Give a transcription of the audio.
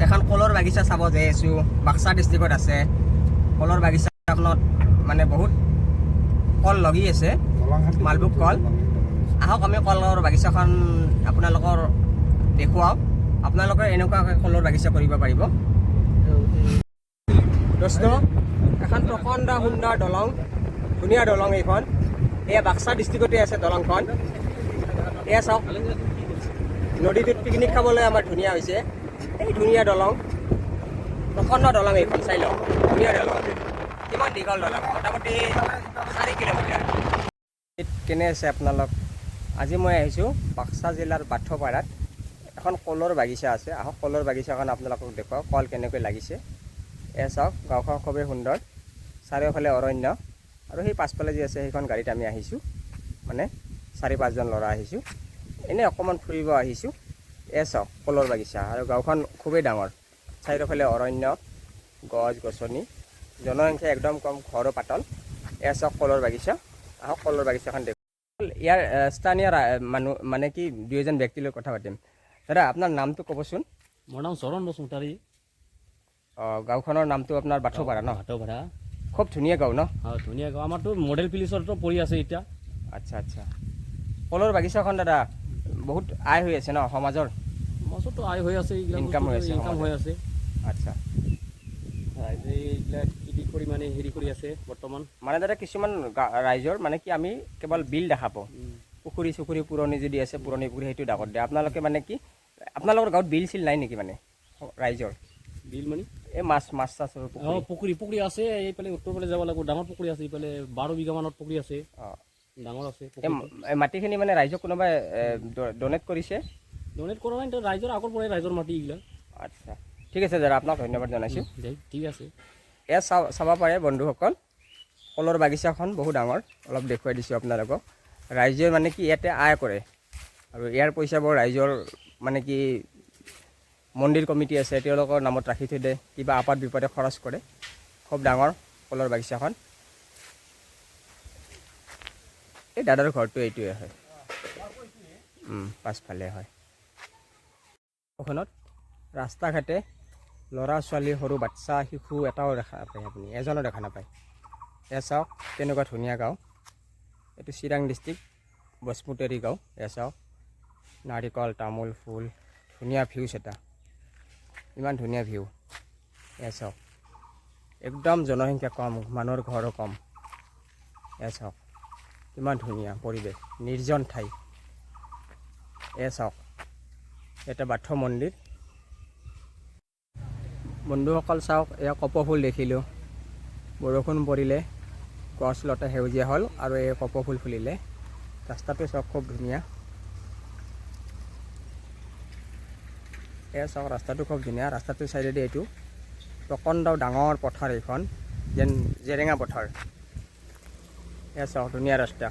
এখন কলৰ বাগিচা চাব যাই আছোঁ। বাক্সা ডিষ্ট্ৰিক্টত আছে। কলৰ বাগিচাখনত মানে বহুত কল লগি আছে, মালভোগ কল। আহক আমি কলৰ বাগিচাখন আপোনালোকৰ দেখুৱাওঁ। আপোনালোকে এনেকুৱাকৈ কলৰ বাগিচা কৰিব পাৰিব। দোস্ত, এখন প্ৰকাণ্ড সুন্দৰ দলং, ধুনীয়া দলং এইখন। এয়া বাক্সা ডিষ্ট্ৰিক্টতে আছে দলংখন। এয়া চাওক, নদীটোত পিকনিক খাবলৈ আমাৰ ধুনীয়া হৈছে। এই ধুনীয়া দলং, প্ৰকাণ্ড দলং এইখন, চাই লওক। ধুনীয়া দলং, কিমান দীঘল দলং, মোটামুটি 4 কিলোমিটাৰ। কেনে আছে আপোনালোক? আজি মই আহিছোঁ বাক্সা জিলাৰ বাথৌপাৰাত। এখন কলৰ বাগিচা আছে। আহক কলৰ বাগিচাখন আপোনালোকক দেখুৱাওঁ, কল কেনেকৈ লাগিছে। এয়া চাওক, গাঁওখন খুবেই সুন্দৰ, চাৰিওফালে অৰণ্য। আৰু সেই পাছফালে যি আছে সেইখন গাড়ীত আমি আহিছোঁ, মানে 4-5জন ল'ৰা আহিছোঁ, এনেই অকণমান ফুৰিব আহিছোঁ। এয়া চাওক কলৰ বাগিচা, আৰু গাঁওখন খুবেই ডাঙৰ, চাৰিওফালে অৰণ্য, গছ গছনি, জনসংখ্যা একদম কম, ঘৰো পাতল। এয়া চাওক কলৰ বাগিচা। আহক কলৰ বাগিচাখন দেখুৱাওঁ। ইয়াৰ স্থানীয় মানুহ মানে কি 2-এজন ব্যক্তিৰ লগত কথা পাতিম। দাদা, আপোনাৰ নামটো ক'বচোন। মোৰ নাম চৰণ বসুমতাৰী। গাঁওখনৰ নামটো আপোনাৰ বাথৌপাৰা ন? বাথৌপাৰা। খুব ধুনীয়া গাঁও ন? হয়, ধুনীয়া গাঁও। আমাৰতো মডেল পুলিচৰতো পৰি আছে এতিয়া। আচ্ছা আচ্ছা। কলৰ বাগিচাখন দাদা বহুত আয় হৈ আছে ন সমাজৰ? মাছতো আয় হৈ আছে, ইনকাম হৈ আছে, ইনকাম হৈ আছে। আচ্ছা। ৰাইজে এইবিলাক খেতি কৰি মানে হেৰি কৰি আছে বৰ্তমান। মানে দাদা কিছুমান ৰাইজৰ মানে কি আমি কেৱল বিল দেখা পাওঁ, পুখুৰী চুখুৰী পুৰণি যদি আছে, পুৰণি পুখুৰী সেইটো ডাকত দিয়ে। আপোনালোকে মানে কি আপোনালোকৰ গাঁৱত বিল চিল নাই নেকি মানে ৰাইজৰ? বিল মানে এই মাছ চাছৰ পুখুৰী আছে। এইফালে উত্তৰ ফালে যাব লাগিব, ডাঙৰ পুখুৰী আছে। এইফালে 12 বিঘা মানত পুখুৰী আছে, ডাঙৰ আছে। এই মাটিখিনি মানে ৰাইজক কোনোবাই ডনেট কৰিছে? ডনেট কৰা নাই, ৰাইজৰ আগৰ পৰাই ৰাইজৰ মাটি এইবিলাক। আচ্ছা, ঠিক আছে দাদা, আপোনাক ধন্যবাদ জনাইছোঁ। ঠিক আছে। এয়া চাব পাৰে বন্ধুসকল, কলৰ বাগিচাখন বহু ডাঙৰ, অলপ দেখুৱাই দিছোঁ আপোনালোকক। ৰাইজে মানে কি ইয়াতে আয় কৰে, আৰু ইয়াৰ পইচাবোৰ ৰাইজৰ মানে কি মন্দিৰ কমিটি আছে, তেওঁলোকৰ নামত ৰাখি থৈ দিয়ে, কিবা আপদ বিপদে খৰচ কৰে। খুব ডাঙৰ কলৰ বাগিচাখন। এই দাদাৰ ঘৰটো এইটোৱে হয়, পাছফালে হয়। গাঁওখনত ৰাস্তা ঘাটে ল'ৰা ছোৱালী, সৰু বাচ্চা শিশু এটাও দেখা নাপায়, আপুনি এজনো দেখা নাপায়। এয়া চাওক কেনেকুৱা ধুনীয়া গাঁও। এইটো চিৰাং ডিষ্ট্ৰিক্ট, বসমুতেৰী গাঁও। এয়া চাওক, নাৰিকল, তামোল, ফুল, ধুনীয়া ভিউজ এটা, ইমান ধুনীয়া ভিউ। এয়া চাওক, একদম জনসংখ্যা কম, মানুহৰ ঘৰো কম। এয়া চাওক কিমান ধুনীয়া পৰিৱেশ, নিৰ্জন ঠাই। এয়া চাওক, এটা বাথৌ মন্দিৰ। বন্ধুসকল চাওক, এয়া কপৌফুল দেখিলোঁ। বৰষুণ পৰিলে গছ লতা সেউজীয়া হ'ল, আৰু এই কপৌফুল ফুলিলে। ৰাস্তাটো চাওক খুব ধুনীয়া। এয়া চাওক, ৰাস্তাটো খুব ধুনীয়া। ৰাস্তাটোৰ চাইডেদি এইটো প্ৰকাণ্ড ডাঙৰ পথাৰ, এইখন যেন জেৰেঙা পথাৰ। এয়া চাওক ধুনীয়া ৰাস্তা।